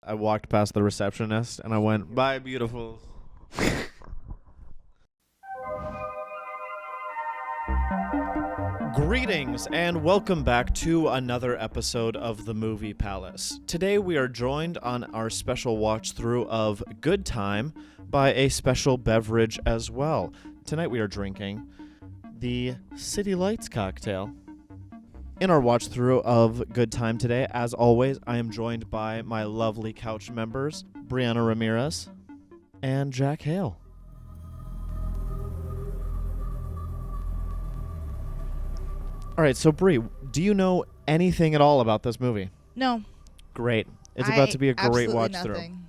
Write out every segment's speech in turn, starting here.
I walked past the receptionist and I went, "Bye, beautiful." Greetings and welcome back to another episode of the Movie Palace. Today we are joined on our special watch through of Goodtime by a special beverage as well. Tonight we are drinking the City Lights cocktail. In our watch through of Goodtime today, as always, I am joined by my lovely couch members, Brianna Ramirez and Jack Hale. All right, so Bri, do you know anything at all about this movie? No. Great. It's about to be a great watch nothing.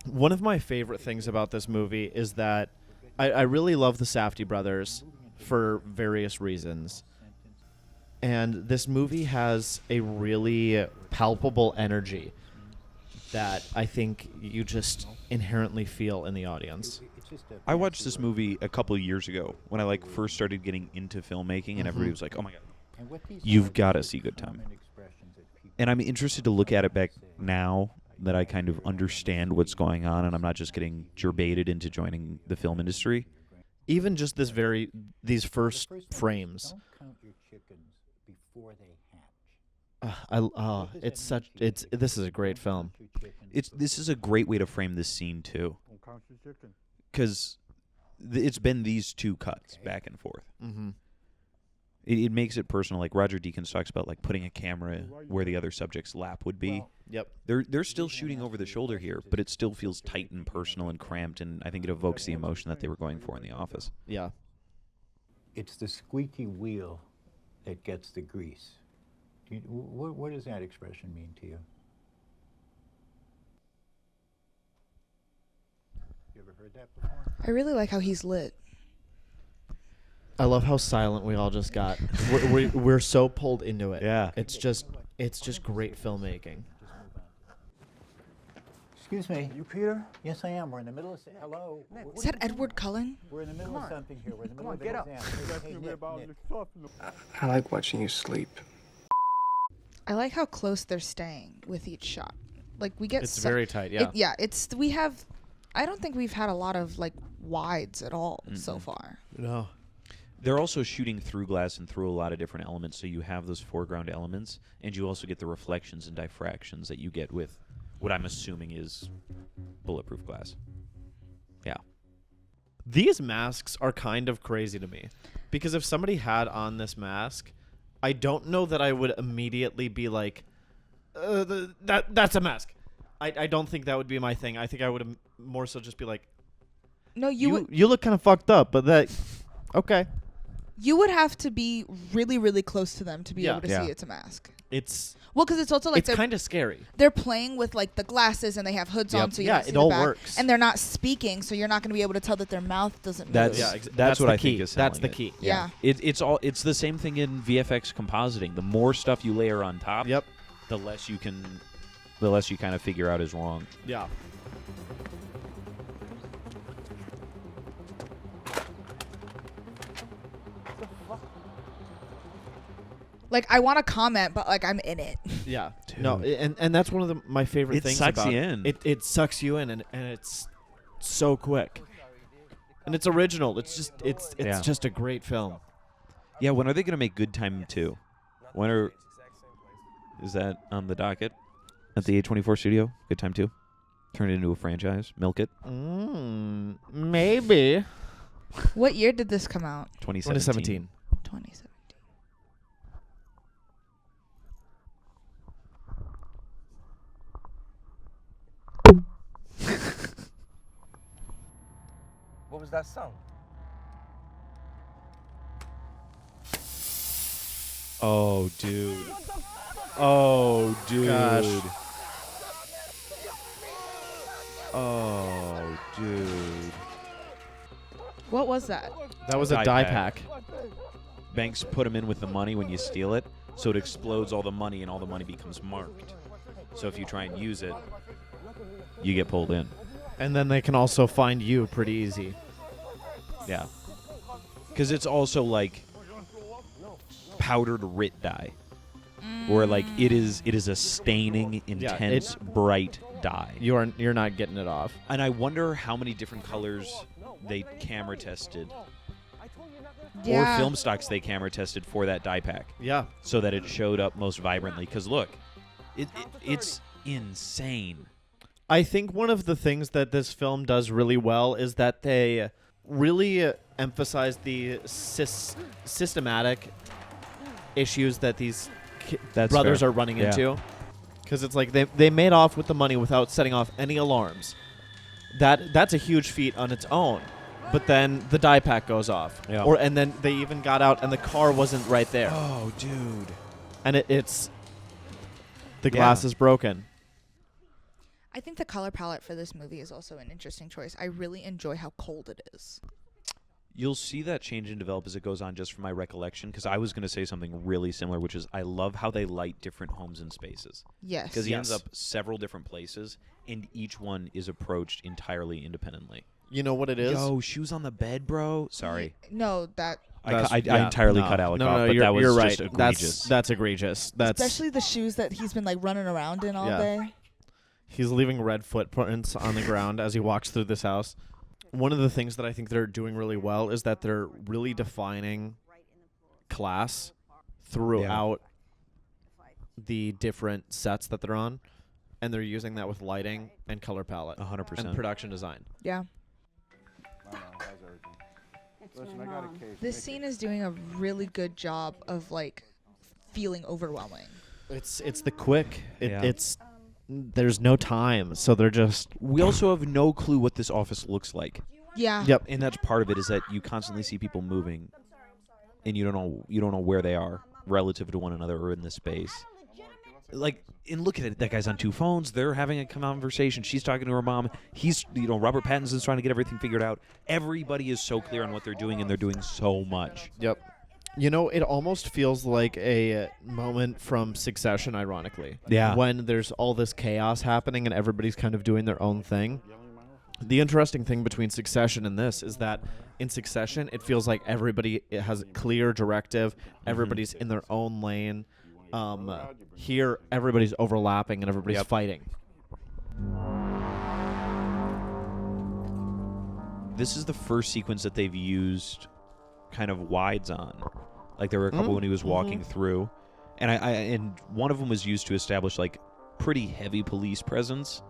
through. One of my favorite things about this movie is that I really love the Safdie brothers for various reasons. And this movie has a really palpable energy that I think you just inherently feel in the audience. I watched this movie a couple of years ago when I first started getting into filmmaking, and everybody was like, "Oh my god, you've got to see Goodtime." And I'm interested to look at it back now that I kind of understand what's going on, and I'm not just getting gerbated into joining the film industry. Even just these first frames. This is a great film. This is a great way to frame this scene too, because it's been these two cuts back and forth. Mm-hmm. It makes it personal. Like Roger Deakins talks about, putting a camera where the other subject's lap would be. Yep. They're still shooting over the shoulder here, but it still feels tight and personal and cramped, and I think it evokes the emotion that they were going for in The Office. Yeah. It's the squeaky wheel that gets the grease. What does that expression mean to you? You ever heard that before? I really like how he's lit. I love how silent we all just got. We're so pulled into it. Yeah. It's just great filmmaking. Excuse me. You Peter? Yes, I am. We're in the middle of... Hello? Is that Edward Cullen? We're in the middle of something here. We're in the middle of get an up. exam. Hey, Nick. I like watching you sleep. I like how close they're staying with each shot. We get It's very tight, yeah. I don't think we've had a lot of wides at all so far. No. They're also shooting through glass and through a lot of different elements, so you have those foreground elements, and you also get the reflections and diffractions that you get with what I'm assuming is bulletproof glass. Yeah. These masks are kind of crazy to me, because if somebody had on this mask, I don't know that I would immediately be like, that's a mask. I don't think that would be my thing. I think I would more so just be like, No, you look kind of fucked up, but that, okay. You would have to be really, really close to them to be able to see it's a mask. It's because it's also it's kind of scary. They're playing with the glasses and they have hoods on, so you don't see it the all back. works. And they're not speaking, so you're not going to be able to tell that their mouth doesn't move. That's what I think is selling That's the key. Yeah. It's the same thing in VFX compositing. The more stuff you layer on top, Yep. the less you kind of figure out is wrong. Yeah. I want to comment, but I'm in it. Yeah. Dude. No, and that's one of my favorite things sucks about you in. It sucks you in, and it's so quick. And it's original. It's just a great film. Yeah, when are they going to make Goodtime 2? Is that on the docket at the A24 studio? Goodtime 2? Turn it into a franchise? Milk it? Maybe. What year did this come out? 2017. 2017. What was that song? Oh, dude. Oh, dude. Gosh. Oh, dude. What was that? That was a Die die pack. pack. Banks put them in with the money when you steal it, so it explodes all the money and all the money becomes marked. So if you try and use it, you get pulled in. And then they can also find you pretty easy. Yeah. Because it's also like powdered RIT dye. where like it is a staining, intense, bright dye. You're not getting it off. And I wonder how many different colors they camera tested or film stocks they camera tested for that dye pack. Yeah. So that it showed up most vibrantly. Because look, it's insane. I think one of the things that this film does really well is that they really emphasize the systematic issues that these brothers are running into. Because it's like they made off with the money without setting off any alarms. That's a huge feat on its own. But then the dye pack goes off. Yeah. And then they even got out and the car wasn't right there. Oh, dude. And it's the glass is broken. I think the color palette for this movie is also an interesting choice. I really enjoy how cold it is. You'll see that change and develop as it goes on, just from my recollection, because I was going to say something really similar, which is I love how they light different homes and spaces. Yes. Because he ends up several different places, and each one is approached entirely independently. You know what it is? Yo, shoes on the bed, bro. Sorry. No, that... I entirely cut Alec off, but that was you're just right. egregious. That's egregious. Especially the shoes that he's been like running around in all day. He's leaving red footprints on the ground as he walks through this house. One of the things that I think they're doing really well is that they're really defining class throughout the different sets that they're on, and they're using that with lighting and color palette, 100%, and production design. Yeah. This scene is doing a really good job of like feeling overwhelming. It's the quick. It's there's no time, so they're just. We also have no clue what this office looks like. Yeah. Yep. And that's part of it, is that you constantly see people moving, and you don't know where they are relative to one another or in this space. Like, and look at it. That guy's on two phones. They're having a conversation. She's talking to her mom. He's, Robert Pattinson's trying to get everything figured out. Everybody is so clear on what they're doing, and they're doing so much. Yep. It almost feels like a moment from Succession, ironically. Yeah. When there's all this chaos happening and everybody's kind of doing their own thing. The interesting thing between Succession and this is that in Succession, it feels like everybody has a clear directive. Everybody's in their own lane. Here, everybody's overlapping and everybody's fighting. This is the first sequence that they've used kind of wides on. Like, there were a couple when he was walking through, and one of them was used to establish like pretty heavy police presence,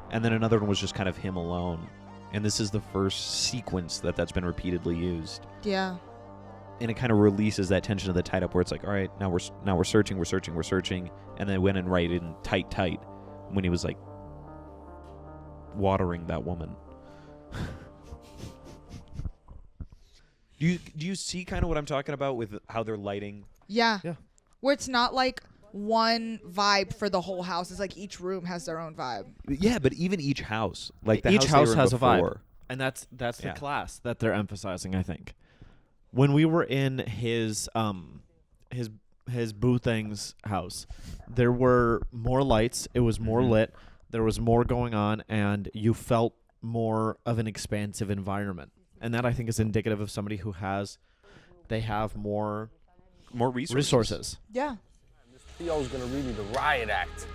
and then another one was just kind of him alone. And this is the first sequence that's been repeatedly used. Yeah. And it kind of releases that tension of the tight up, where it's like, all right, now we're searching, and then went in right in tight when he was like watering that woman. Do you see kind of what I'm talking about with how they're lighting? Yeah. Yeah. Where it's not like one vibe for the whole house. It's like each room has their own vibe. Yeah, but even each house, like the each house has before, a vibe, and that's the class that they're emphasizing, I think. When we were in his boo thing's house, there were more lights. It was more lit. There was more going on, and you felt more of an expansive environment. And that, I think, is indicative of somebody who have more resources. Yeah. This PO's gonna read me the riot act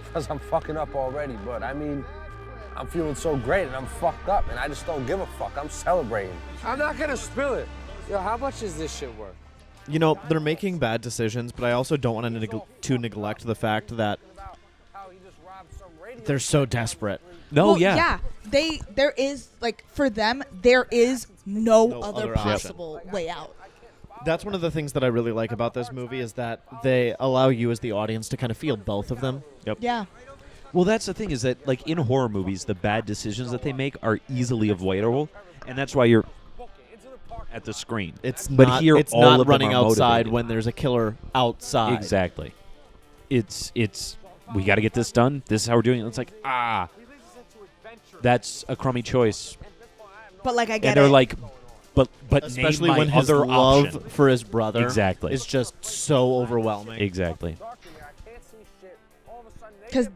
because I'm fucking up already. But I mean, I'm feeling so great and I'm fucked up and I just don't give a fuck. I'm celebrating. I'm not gonna spill it. Yo, how much is this shit worth? They're making bad decisions, but I also don't want to neglect the fact that they're so desperate. No, well, yeah. There is, like, for them, there is no other option. possible way out. That's one of the things that I really like about this movie, is that they allow you as the audience to kind of feel both of them. Yep. Yeah. Well, that's the thing, is that like in horror movies, the bad decisions that they make are easily avoidable, and that's why you're at the screen. It's but not, here, it's all not of them running are outside motivated. when there's a killer outside. Exactly. It's we got to get this done. This is how we're doing it. It's like, that's a crummy choice. But, like, I get and they're it. like, but especially name my when his other love option. for his brother is just so overwhelming. Exactly. Because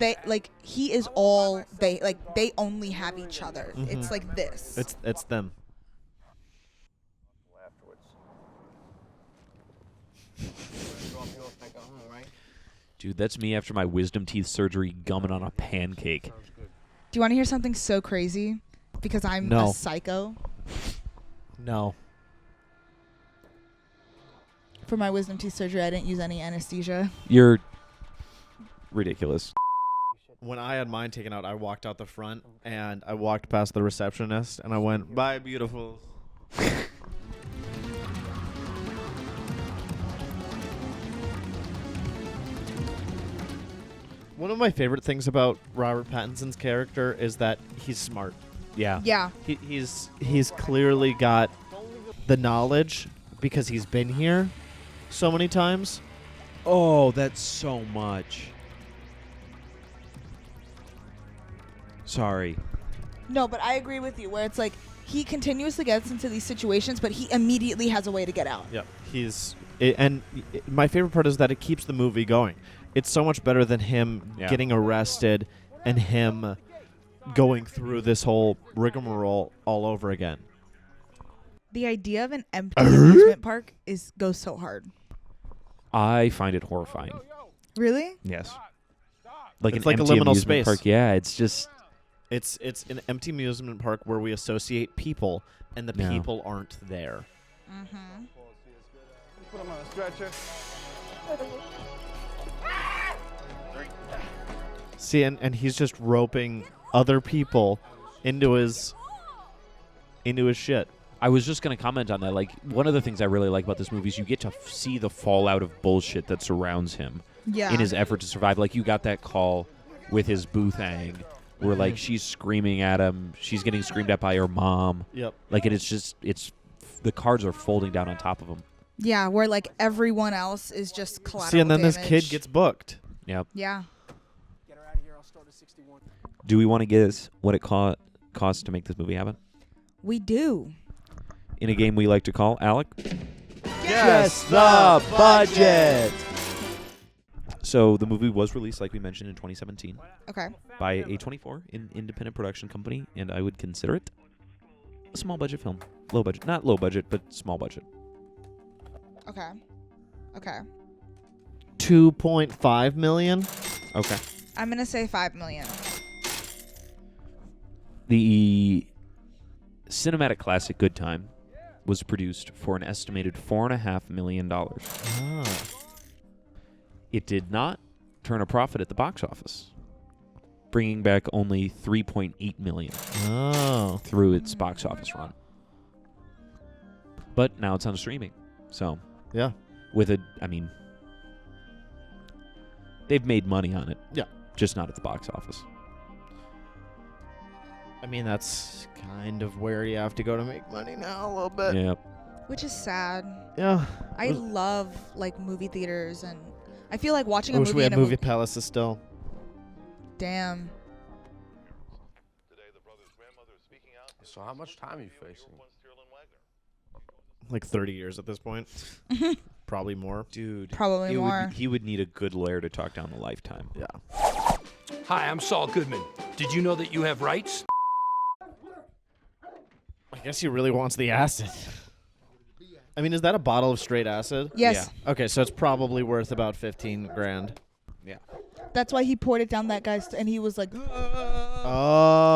he is all, they only have each other. It's like this. It's them. Dude, that's me after my wisdom teeth surgery gumming on a pancake. Do you want to hear something so crazy? Because I'm a psycho. No. For my wisdom teeth surgery, I didn't use any anesthesia. You're ridiculous. When I had mine taken out, I walked out the front and I walked past the receptionist and I went, "Bye, beautiful." One of my favorite things about Robert Pattinson's character is that he's smart. Yeah. Yeah. He's clearly got the knowledge because he's been here so many times. Oh, that's so much. Sorry. No, but I agree with you where it's like he continuously gets into these situations, but he immediately has a way to get out. Yep. My favorite part is that it keeps the movie going. It's so much better than him getting arrested and him going through this whole rigmarole all over again. The idea of an empty amusement park goes so hard. I find it horrifying. Really? Yes. It's an like a empty liminal amusement space. Park. Yeah, it's just... It's an empty amusement park where we associate people, and the people aren't there. Mm-hmm. Put him on a stretcher. See, and he's just roping other people into his shit. I was just going to comment on that. Like, one of the things I really like about this movie is you get to see the fallout of bullshit that surrounds him in his effort to survive. Like, you got that call with his boothang where, like, she's screaming at him. She's getting screamed at by her mom. Yep. Like, it's the cards are folding down on top of him. Yeah, where, like, everyone else is just collateral See, and then damage. this kid gets booked. Yep. Yeah. Get her out of here. I'll start at 61. Do we want to guess what it cost to make this movie happen? We do. In a game we like to call, Alec? Guess the budget. So the movie was released, like we mentioned, in 2017 Okay. by A24, an independent production company, and I would consider it a small budget film. Low budget. Not low budget, but small budget. Okay. 2.5 million. Okay. I'm going to say 5 million. The cinematic classic Goodtime was produced for an estimated $4.5 million. Ah. It did not turn a profit at the box office, bringing back only $3.8 million through its box office run. But now it's on streaming, so Yeah. They've made money on it. Yeah. Just not at the box office. I mean, that's kind of where you have to go to make money now a little bit. Yeah. Which is sad. Yeah. I love, like, movie theaters, and I feel like watching I a wish movie we had in a movie palaces still. Damn. So how much time are you facing? Like 30 years at this point. Probably more. Dude. Probably more. He would need a good lawyer to talk down the lifetime. Yeah. Hi, I'm Saul Goodman. Did you know that you have rights? I guess he really wants the acid. I mean, is that a bottle of straight acid? Yes. Yeah. Okay, so it's probably worth about 15 grand. Yeah. That's why he poured it down that guy's, and he was like, Oh.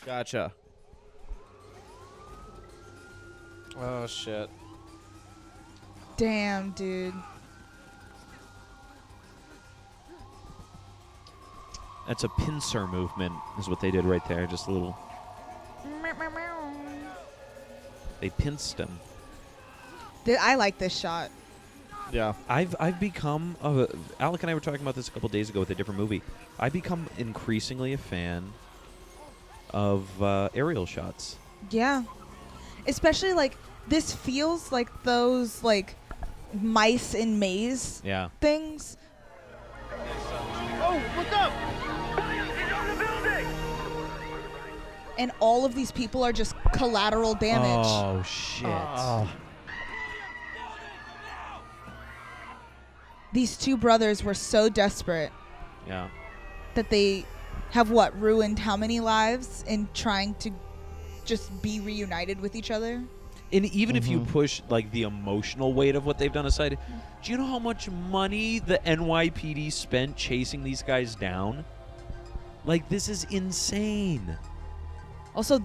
Gotcha. Oh, shit. damn, dude. That's a pincer movement, is what they did right there. Just a little. They pinced him. I like this shot. Yeah. I've become Alec and I were talking about this a couple days ago with a different movie. I've become increasingly a fan of aerial shots. Yeah. Especially, like, this feels like those, like, mice in maze things. Oh, look up! And all of these people are just collateral damage. Oh, shit. These two brothers were so desperate Yeah. that they have, ruined how many lives in trying to just be reunited with each other? And even if you push like the emotional weight of what they've done aside, do you know how much money the NYPD spent chasing these guys down? Like, this is insane. Also,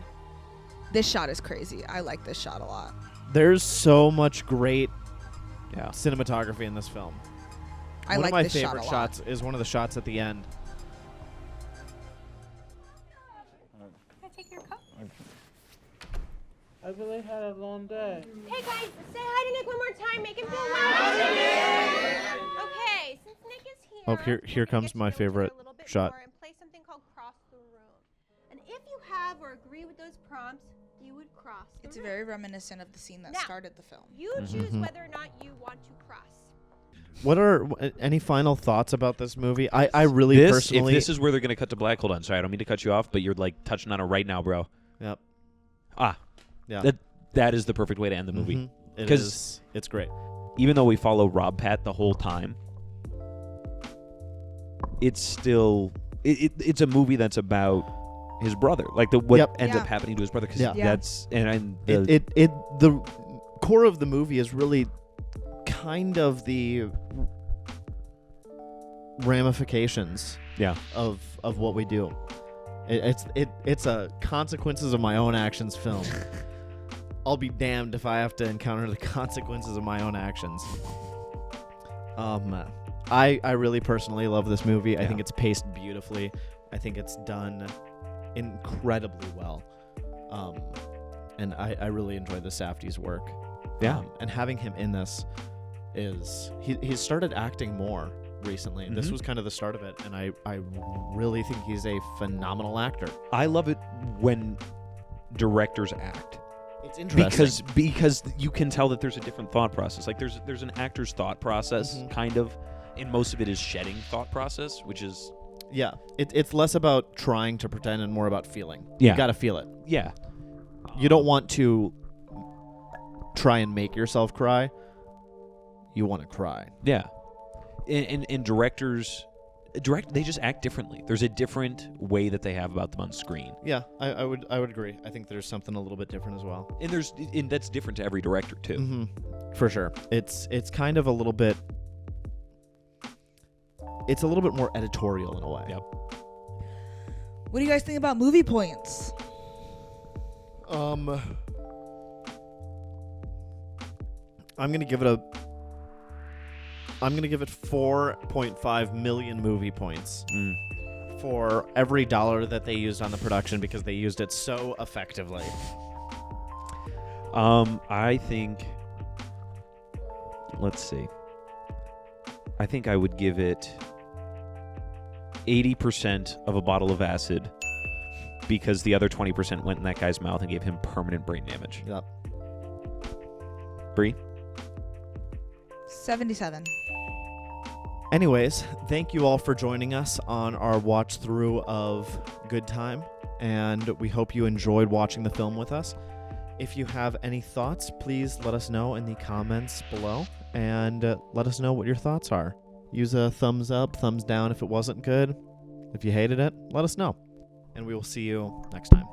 this shot is crazy. I like this shot a lot. There's so much great cinematography in this film. One of my favorite shots is one of the shots at the end. Can I take your cup? I really had a long day. Hey guys, say hi to Nick one more time. Make him feel welcome. Okay, since Nick is here. Oh, here comes my favorite shot. And play something called Cross the Room. And if you have or agree with those prompts, you would cross the It's room. very reminiscent of the scene that started the film. You choose whether or not you want to cross. What are any final thoughts about this movie? I really personally... If this is where they're going to cut to black, hold on. Sorry, I don't mean to cut you off, but you're like touching on it right now, bro. Yep. Yeah. That is the perfect way to end the movie. Because it's great. Even though we follow Rob Pat the whole time, it's still it's a movie that's about his brother, like what ends up happening to his brother. Because that's the core of the movie is really kind of the ramifications of what we do. It's a consequences of my own actions film. I'll be damned if I have to encounter the consequences of my own actions. I really personally love this movie. I think it's paced beautifully. I think it's done incredibly well. And I really enjoy the Safdie's work. Yeah. And having him in this is he's started acting more recently. This was kind of the start of it, and I really think he's a phenomenal actor. I love it when directors act. It's interesting because you can tell that there's a different thought process. Like there's an actor's thought process kind of, and most of it is shedding thought process, which is it's less about trying to pretend and more about feeling. Yeah. You got to feel it. Yeah. You don't want to try and make yourself cry. You want to cry. Yeah. And directors they just act differently. There's a different way that they have about them on screen. Yeah, I would agree. I think there's something a little bit different as well. And that's different to every director too. For sure. It's kind of a little bit more editorial in a way. Yep. What do you guys think about movie points? I'm gonna give it 4.5 million movie points for every dollar that they used on the production, because they used it so effectively. I think, let's see. I think I would give it 80% of a bottle of acid, because the other 20% went in that guy's mouth and gave him permanent brain damage. Yep. Bree? 77. Anyways, thank you all for joining us on our watch through of Goodtime, and we hope you enjoyed watching the film with us. If you have any thoughts, please let us know in the comments below, and let us know what your thoughts are. Use a thumbs up, thumbs down if it wasn't good. If you hated it, let us know, and we will see you next time.